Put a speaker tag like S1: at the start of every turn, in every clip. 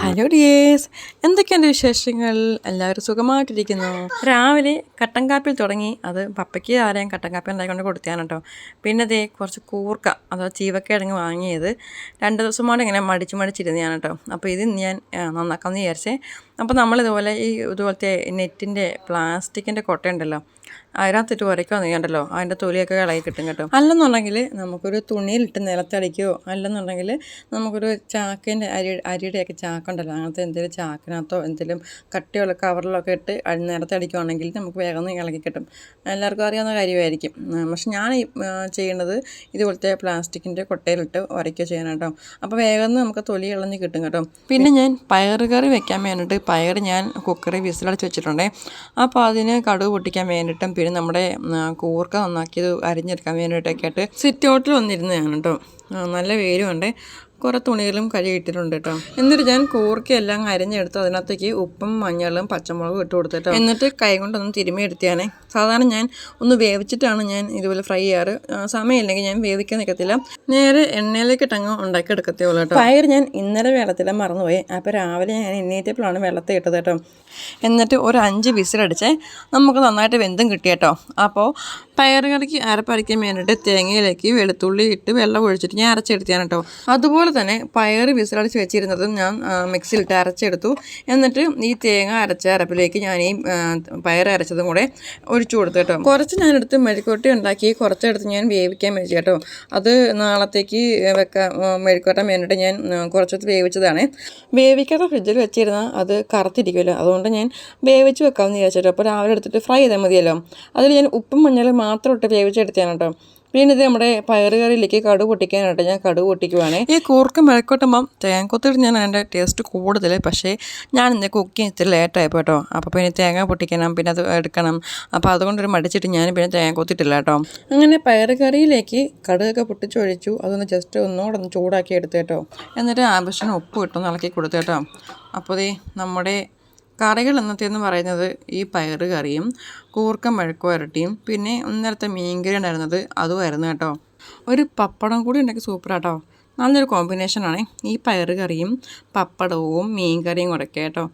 S1: Hello dears, എന്തൊക്കെയുണ്ട് വിശേഷങ്ങൾ? എല്ലാവരും സുഖമായിട്ടിരിക്കുന്നു. രാവിലെ കട്ടൻ കാപ്പിൽ തുടങ്ങി. അത് പപ്പയ്ക്ക് ആരെയും കട്ടൻ കാപ്പി ഉണ്ടായിക്കൊണ്ട് കൊടുത്താണ് കേട്ടോ. പിന്നെ അതേ കുറച്ച് കൂർക്ക അഥവാ ചീവക്കിഴങ്ങ് വാങ്ങിയത് 2 ദിവസമായിട്ട് ഇങ്ങനെ മടിച്ചിരുന്നതാണ് കേട്ടോ. അപ്പോൾ ഇത് ഞാൻ നന്നാക്കാമെന്ന് വിചാരിച്ചേ. അപ്പോൾ നമ്മളിതുപോലെ ഇതുപോലത്തെ നെറ്റിൻ്റെ പ്ലാസ്റ്റിക്കിൻ്റെ കൊട്ടയുണ്ടല്ലോ, അതിനകത്തിട്ട് ഉരയ്ക്കുകയെന്ന് ചെയ്യണ്ടല്ലോ, അതിൻ്റെ തൊലിയൊക്കെ ഇളകി കിട്ടും കേട്ടോ. അല്ലെന്നുണ്ടെങ്കിൽ നമുക്കൊരു തുണിയിലിട്ട് നിലത്തടിക്കുകയോ, അല്ലെന്നുണ്ടെങ്കിൽ നമുക്കൊരു ചാക്കിൻ്റെ അരിയുടെയൊക്കെ ചാക്കുണ്ടല്ലോ, അങ്ങനത്തെ എന്തെങ്കിലും ചാക്കിനകത്തോ എന്തെങ്കിലും കട്ടിയുള്ള കവറിലൊക്കെ ഇട്ട് നിലത്തടിക്കുകയാണെങ്കിൽ നമുക്ക് വേഗം ഇളകി കിട്ടും. എല്ലാവർക്കും അറിയാവുന്ന കാര്യമായിരിക്കും. പക്ഷെ ഞാൻ ചെയ്യുന്നത് ഇതുപോലത്തെ പ്ലാസ്റ്റിക്കിൻ്റെ കൊട്ടയിലിട്ട് ഉരയ്ക്കുക ചെയ്യണം കേട്ടോ. അപ്പോൾ വേഗം നമുക്ക് തൊലി ഇളഞ്ഞ് കിട്ടും കേട്ടോ. പിന്നെ ഞാൻ പയറ് കറി വെക്കാൻ വേണ്ടിയിട്ട് പയർ ഞാൻ കുക്കറിൽ വിസിലടിച്ച് വെച്ചിട്ടുണ്ടേ. അപ്പോൾ അതിന് കടുക് പൊട്ടിക്കാൻ വേണ്ടിയിട്ടും പിന്നെ നമ്മുടെ കൂർക്ക നന്നാക്കിയത് അരിഞ്ഞെടുക്കാൻ വേണ്ടിയിട്ടൊക്കെ ആയിട്ട് സിറ്റ് ഔട്ടിൽ വന്നിരുന്നതാണ് കേട്ടോ. നല്ല വെയിലുമുണ്ട്. കുറേ തുണികളും കഴുകിയിട്ടിട്ടുണ്ട് കേട്ടോ. എന്നിട്ട് ഞാൻ കൂർക്കയെല്ലാം അരിഞ്ഞെടുത്ത് അതിനകത്തേക്ക് ഉപ്പും മഞ്ഞളും പച്ചമുളകും ഇട്ട് കൊടുത്തിട്ടോ. എന്നിട്ട് കൈ കൊണ്ടൊന്ന് തിരുമ്മി എടുത്തിയാണേ. സാധാരണ ഞാൻ ഒന്ന് വേവിച്ചിട്ടാണ് ഞാൻ ഇതുപോലെ ഫ്രൈ ചെയ്യാറ്. സമയമില്ലെങ്കിൽ ഞാൻ വേവിക്കാൻ നിൽക്കത്തില്ല, നേരെ എണ്ണയിലേക്കിട്ടങ്ങ് ഉണ്ടാക്കിയെടുക്കത്തേ ഉള്ളൂ കേട്ടോ. പയർ ഞാൻ ഇന്നലെ വെള്ളത്തിലാണ് മറന്നുപോയി. അപ്പോൾ രാവിലെ ഞാൻ എണ്ണീറ്റപ്പോഴാണ് വെള്ളത്തിൽ ഇട്ടത് കേട്ടോ. എന്നിട്ട് ഒരു 5 വിസിലടിച്ചേ. നമുക്ക് നന്നായിട്ട് വെന്തും കിട്ടി കേട്ടോ. അപ്പോൾ പയർ കറിക്ക് അരപ്പരയ്ക്കാൻ വേണ്ടിയിട്ട് തേങ്ങയിലേക്ക് വെളുത്തുള്ളി ഇട്ട് വെള്ളം ഒഴിച്ചിട്ട് ഞാൻ അരച്ചെടുത്തിയാണ് കേട്ടോ. അതുപോലെ തന്നെ പയർ വിസിലടിച്ച് വെച്ചിരുന്നതും ഞാൻ മിക്സിയിലിട്ട് അരച്ചെടുത്തു. എന്നിട്ട് ഈ തേങ്ങ അരച്ച അരപ്പിലേക്ക് ഞാൻ ഈ പയർ അരച്ചതും കൂടെ ഒഴിച്ചു കൊടുത്തു കേട്ടോ. കുറച്ച് ഞാനെടുത്ത് മെഴുക്കുവരട്ടി ഉണ്ടാക്കി, കുറച്ചെടുത്ത് ഞാൻ വേവിക്കാൻ വെച്ചു കേട്ടോ. അത് നാളത്തേക്ക് മെഴുക്കുവരട്ടാൻ വേണ്ടിയിട്ട് ഞാൻ കുറച്ചെടുത്ത് വേവിച്ചതാണ്. വേവിക്കാതെ ഫ്രിഡ്ജിൽ വെച്ചിരുന്നാൽ അത് കറുത്തിരിക്കുമല്ലോ, അതുകൊണ്ട് ഞാൻ വേവിച്ച് വെക്കാമെന്ന് വിചാരിച്ചിട്ടോ. അപ്പോൾ രാവിലെ എടുത്തിട്ട് ഫ്രൈ ചെയ്താൽ മതിയല്ലോ. അതിൽ ഞാൻ ഉപ്പും മഞ്ഞളും മാത്രം ഇട്ട് വേവിച്ചെടുത്തതാണ് കേട്ടോ. പിന്നെ ഇത് നമ്മുടെ പയറ് കറിയിലേക്ക് കടുക് പൊട്ടിക്കാനായിട്ട് ഞാൻ കടുക് പൊട്ടിക്കുവാണ്. ഈ കൂർക്ക മെഴുക്കോട്ടുമ്പം തേങ്ങക്കൊത്തിട്ട് ഞാൻ അതിൻ്റെ ടേസ്റ്റ് കൂടുതൽ. പക്ഷേ ഞാൻ ഇന്ന് കുക്കിങ് ഇത്തിരി ലേറ്റായിപ്പോൾ കേട്ടോ. അപ്പോൾ പിന്നെ തേങ്ങ പൊട്ടിക്കണം, പിന്നെ അത് എടുക്കണം. അപ്പോൾ അതുകൊണ്ടൊരു മടിച്ചിട്ട് ഞാൻ പിന്നെ തേങ്ങ കൊത്തിട്ടില്ല കേട്ടോ. അങ്ങനെ പയറ് കറിയിലേക്ക് കടുകൊക്കെ പൊട്ടിച്ചൊഴിച്ചു. അതൊന്ന് ജസ്റ്റ് ഒന്നുകൂടെ ചൂടാക്കി എടുത്തു കേട്ടോ. എന്നിട്ട് ആവശ്യത്തിന് ഉപ്പ് ഇട്ടൊന്ന് ഇളക്കി കൊടുത്തു കേട്ടോ. അപ്പോൾ നമ്മുടെ കറികൾ എന്നത്തേന്ന് പറയുന്നത് ഈ പയറ് കറിയും കൂർക്ക മെഴുക്ക് വരട്ടിയും പിന്നെ ഇന്നലത്തെ മീൻകറി ഉണ്ടായിരുന്നത് അതുമായിരുന്നു കേട്ടോ. ഒരു പപ്പടം കൂടി ഉണ്ടെങ്കിൽ സൂപ്പറാട്ടോ. നല്ലൊരു കോമ്പിനേഷനാണ് ഈ പയറ് കറിയും പപ്പടവും മീൻകറിയും കൂടെ കേട്ടോ.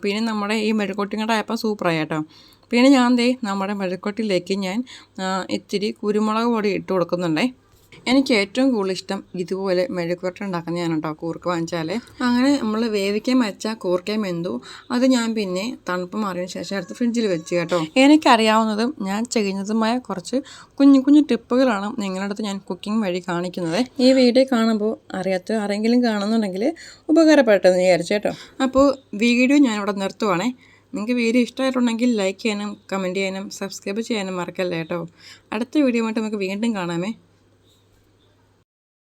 S1: പിന്നെ നമ്മുടെ ഈ മെഴുക്കുവരട്ടിയും കൂടെ ആയപ്പോൾ സൂപ്പറായി കേട്ടോ. പിന്നെ ഞാൻ നമ്മുടെ മെഴുക്കുവരട്ടിയിലേക്ക് ഞാൻ ഇത്തിരി കുരുമുളക് പൊടി ഇട്ട് കൊടുക്കുന്നുണ്ടേ. എനിക്ക് ഏറ്റവും കൂടുതൽ ഇഷ്ടം ഇതുപോലെ മെഴുക്കുവരട്ടി ഉണ്ടാക്കുന്നതാണ് കേട്ടോ, കൂർക്ക വാങ്ങിച്ചാൽ. അങ്ങനെ നമ്മൾ വേവിക്കാൻ വെച്ചാൽ കൂർക്കയും വെന്തു. അത് ഞാൻ പിന്നെ തണുപ്പ് മാറിയതിന് ശേഷം എടുത്ത് ഫ്രിഡ്ജിൽ വെച്ച് കേട്ടോ. എനിക്കറിയാവുന്നതും ഞാൻ ചെയ്യുന്നതുമായ കുറച്ച് കുഞ്ഞു ടിപ്പുകളാണ് നിങ്ങളുടെ അടുത്ത് ഞാൻ കുക്കിംഗ് വഴി കാണിക്കുന്നത്. ഈ വീഡിയോ കാണുമ്പോൾ അറിയാത്ത ആരെങ്കിലും കാണുന്നുണ്ടെങ്കിൽ ഉപകാരപ്പെട്ടെന്ന് വിചാരിച്ചു കേട്ടോ. അപ്പോൾ വീഡിയോ ഞാനിവിടെ നിർത്തുവാണേ. നിങ്ങൾക്ക് വീഡിയോ ഇഷ്ടമായിട്ടുണ്ടെങ്കിൽ ലൈക്ക് ചെയ്യാനും കമൻറ്റ് ചെയ്യാനും സബ്സ്ക്രൈബ് ചെയ്യാനും മറക്കല്ലേ കേട്ടോ. അടുത്ത വീഡിയോ ആയിട്ട് നമുക്ക് വീണ്ടും കാണാമേ.